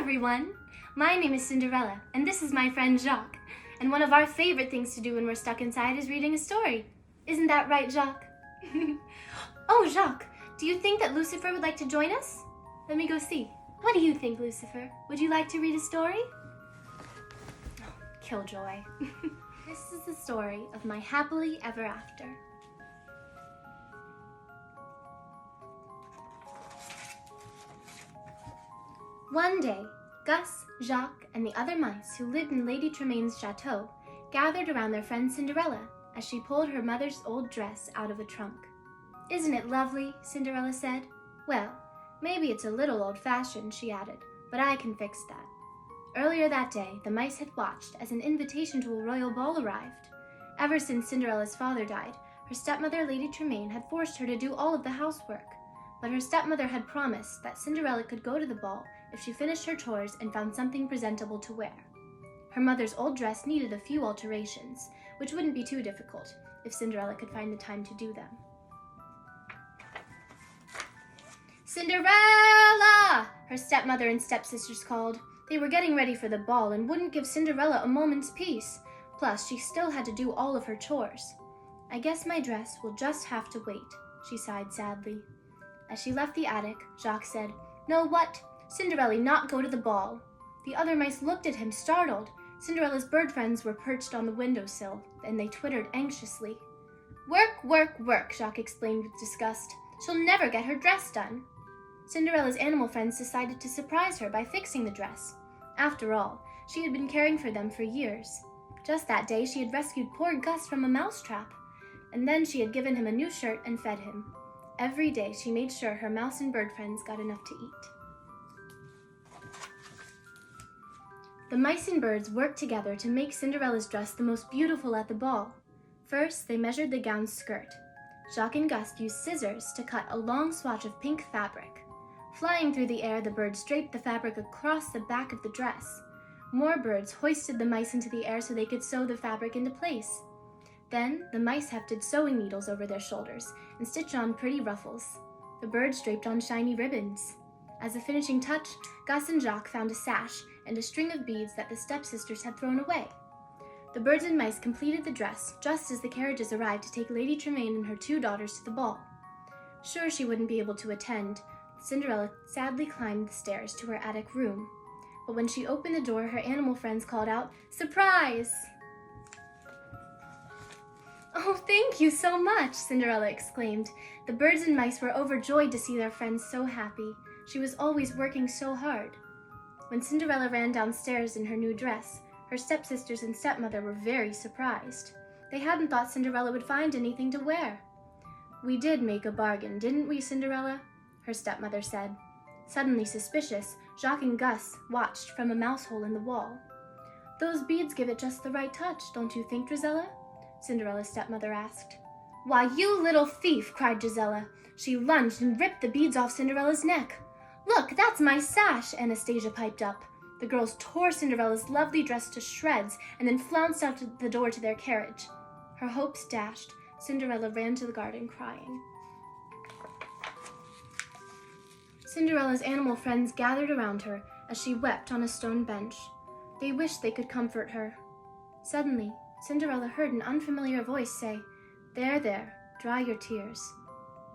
everyone! My name is Cinderella, and this is my friend Jacques. And one of our favorite things to do when we're stuck inside is reading a story. Isn't that right, Jacques? Oh, Jacques, do you think that Lucifer would like to join us? Let me go see. What do you think, Lucifer? Would you like to read a story? Oh, killjoy. This is the story of my happily ever after. One day, Gus, Jacques, and the other mice who lived in Lady Tremaine's chateau gathered around their friend Cinderella as she pulled her mother's old dress out of a trunk. "Isn't it lovely?" Cinderella said. "Well, maybe it's a little old-fashioned," she added, "but I can fix that." Earlier that day, the mice had watched as an invitation to a royal ball arrived. Ever since Cinderella's father died, her stepmother, Lady Tremaine, had forced her to do all of the housework. But her stepmother had promised that Cinderella could go to the ball if she finished her chores and found something presentable to wear. Her mother's old dress needed a few alterations, which wouldn't be too difficult if Cinderella could find the time to do them. "Cinderella!" her stepmother and stepsisters called. They were getting ready for the ball and wouldn't give Cinderella a moment's peace. Plus, she still had to do all of her chores. "I guess my dress will just have to wait," she sighed sadly. As she left the attic, Jacques said, "No, what? Cinderella not go to the ball." The other mice looked at him, startled. Cinderella's bird friends were perched on the windowsill, and they twittered anxiously. "Work, work, work," Jacques explained with disgust. "She'll never get her dress done." Cinderella's animal friends decided to surprise her by fixing the dress. After all, she had been caring for them for years. Just that day, she had rescued poor Gus from a mousetrap, and then she had given him a new shirt and fed him. Every day, she made sure her mouse and bird friends got enough to eat. The mice and birds worked together to make Cinderella's dress the most beautiful at the ball. First, they measured the gown's skirt. Jacques and Gus used scissors to cut a long swatch of pink fabric. Flying through the air, the birds draped the fabric across the back of the dress. More birds hoisted the mice into the air so they could sew the fabric into place. Then, the mice hefted sewing needles over their shoulders and stitched on pretty ruffles. The birds draped on shiny ribbons. As a finishing touch, Gus and Jacques found a sash and a string of beads that the stepsisters had thrown away. The birds and mice completed the dress just as the carriages arrived to take Lady Tremaine and her two daughters to the ball. Sure she wouldn't be able to attend, Cinderella sadly climbed the stairs to her attic room. But when she opened the door, her animal friends called out, "Surprise!" "Oh, thank you so much," Cinderella exclaimed. The birds and mice were overjoyed to see their friends so happy. She was always working so hard. When Cinderella ran downstairs in her new dress, her stepsisters and stepmother were very surprised. They hadn't thought Cinderella would find anything to wear. "We did make a bargain, didn't we, Cinderella?" her stepmother said. Suddenly suspicious, Jacques and Gus watched from a mouse hole in the wall. "Those beads give it just the right touch, don't you think, Drizella?" Cinderella's stepmother asked. "Why, you little thief!" cried Gisella. She lunged and ripped the beads off Cinderella's neck. "Look, that's my sash!" Anastasia piped up. The girls tore Cinderella's lovely dress to shreds and then flounced out the door to their carriage. Her hopes dashed, Cinderella ran to the garden crying. Cinderella's animal friends gathered around her as she wept on a stone bench. They wished they could comfort her. Suddenly, Cinderella heard an unfamiliar voice say, "There, there, dry your tears."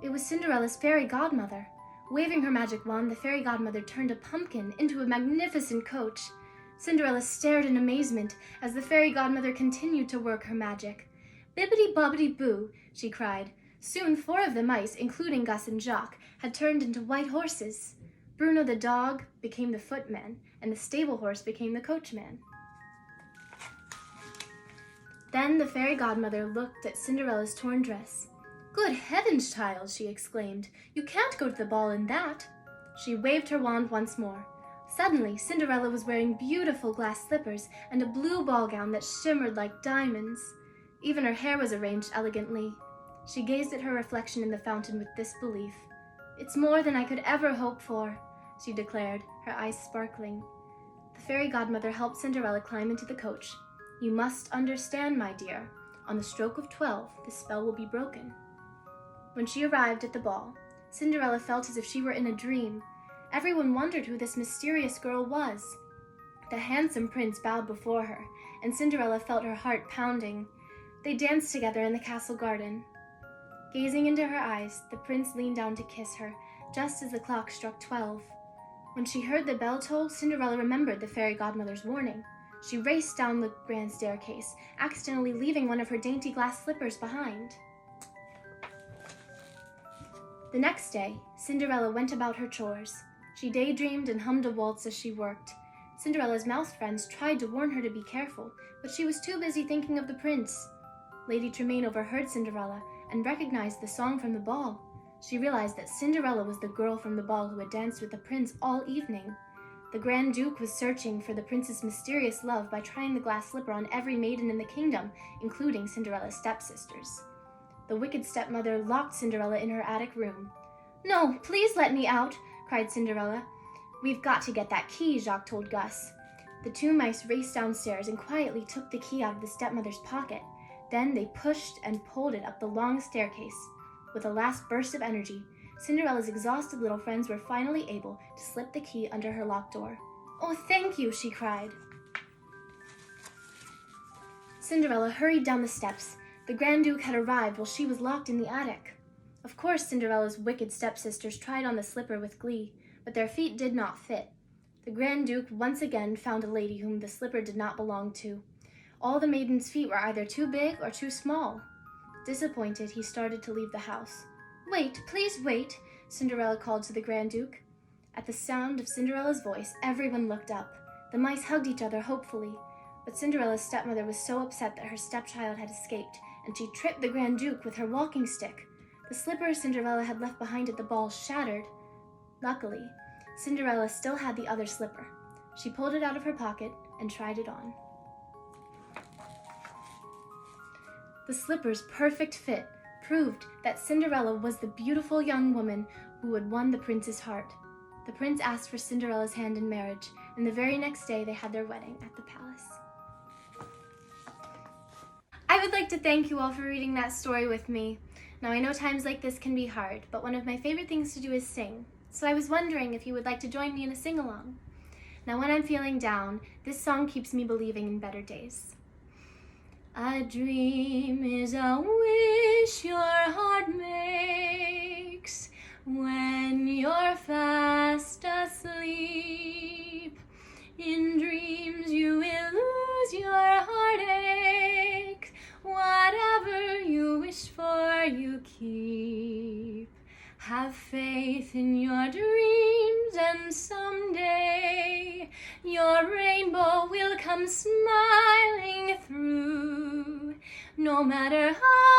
It was Cinderella's fairy godmother. Waving her magic wand, the fairy godmother turned a pumpkin into a magnificent coach. Cinderella stared in amazement as the fairy godmother continued to work her magic. "Bibbidi-bobbidi-boo," she cried. Soon 4 of the mice, including Gus and Jacques, had turned into white horses. Bruno the dog became the footman, and the stable horse became the coachman. Then the fairy godmother looked at Cinderella's torn dress. "Good heavens, child," she exclaimed. "You can't go to the ball in that." She waved her wand once more. Suddenly, Cinderella was wearing beautiful glass slippers and a blue ball gown that shimmered like diamonds. Even her hair was arranged elegantly. She gazed at her reflection in the fountain with disbelief. "It's more than I could ever hope for," she declared, her eyes sparkling. The fairy godmother helped Cinderella climb into the coach. "You must understand, my dear, on the stroke of 12, the spell will be broken." When she arrived at the ball, Cinderella felt as if she were in a dream. Everyone wondered who this mysterious girl was. The handsome prince bowed before her, and Cinderella felt her heart pounding. They danced together in the castle garden. Gazing into her eyes, the prince leaned down to kiss her, just as the clock struck 12. When she heard the bell toll, Cinderella remembered the fairy godmother's warning. She raced down the grand staircase, accidentally leaving one of her dainty glass slippers behind. The next day, Cinderella went about her chores. She daydreamed and hummed a waltz as she worked. Cinderella's mouse friends tried to warn her to be careful, but she was too busy thinking of the prince. Lady Tremaine overheard Cinderella and recognized the song from the ball. She realized that Cinderella was the girl from the ball who had danced with the prince all evening. The Grand Duke was searching for the prince's mysterious love by trying the glass slipper on every maiden in the kingdom, including Cinderella's stepsisters. The wicked stepmother locked Cinderella in her attic room. "No, please let me out," cried Cinderella. "We've got to get that key," Jacques told Gus. The two mice raced downstairs and quietly took the key out of the stepmother's pocket. Then they pushed and pulled it up the long staircase. With a last burst of energy, Cinderella's exhausted little friends were finally able to slip the key under her locked door. "Oh, thank you," she cried. Cinderella hurried down the steps. The Grand Duke had arrived while she was locked in the attic. Of course, Cinderella's wicked stepsisters tried on the slipper with glee, but their feet did not fit. The Grand Duke once again found a lady whom the slipper did not belong to. All the maiden's feet were either too big or too small. Disappointed, he started to leave the house. "Wait, please wait," Cinderella called to the Grand Duke. At the sound of Cinderella's voice, everyone looked up. The mice hugged each other hopefully, but Cinderella's stepmother was so upset that her stepchild had escaped, and she tripped the Grand Duke with her walking stick. The slipper Cinderella had left behind at the ball shattered. Luckily, Cinderella still had the other slipper. She pulled it out of her pocket and tried it on. The slipper's perfect fit proved that Cinderella was the beautiful young woman who had won the prince's heart. The prince asked for Cinderella's hand in marriage, and the very next day they had their wedding at the palace. I would like to thank you all for reading that story with me. Now, I know times like this can be hard, but one of my favorite things to do is sing. So I was wondering if you would like to join me in a sing-along. Now, when I'm feeling down, this song keeps me believing in better days. A dream is a wish your heart makes when you're fast asleep. In dreams you will lose your heartache. Whatever you wish for, you keep. Have faith in your dreams, and someday your rainbow will come smiling through. No matter how